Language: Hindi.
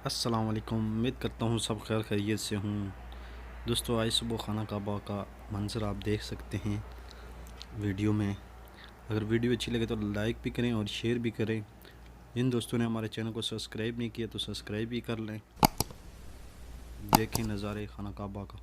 अस्सलाम वालेकुम। उम्मीद करता हूँ सब खैर खैरियत से हूँ। दोस्तों, आज सुबह खाना काबा का मंज़र आप देख सकते हैं वीडियो में। अगर वीडियो अच्छी लगे तो लाइक भी करें और शेयर भी करें। जिन दोस्तों ने हमारे चैनल को सब्सक्राइब नहीं किया तो सब्सक्राइब भी कर लें। देखें नज़ारे खाना काबा का।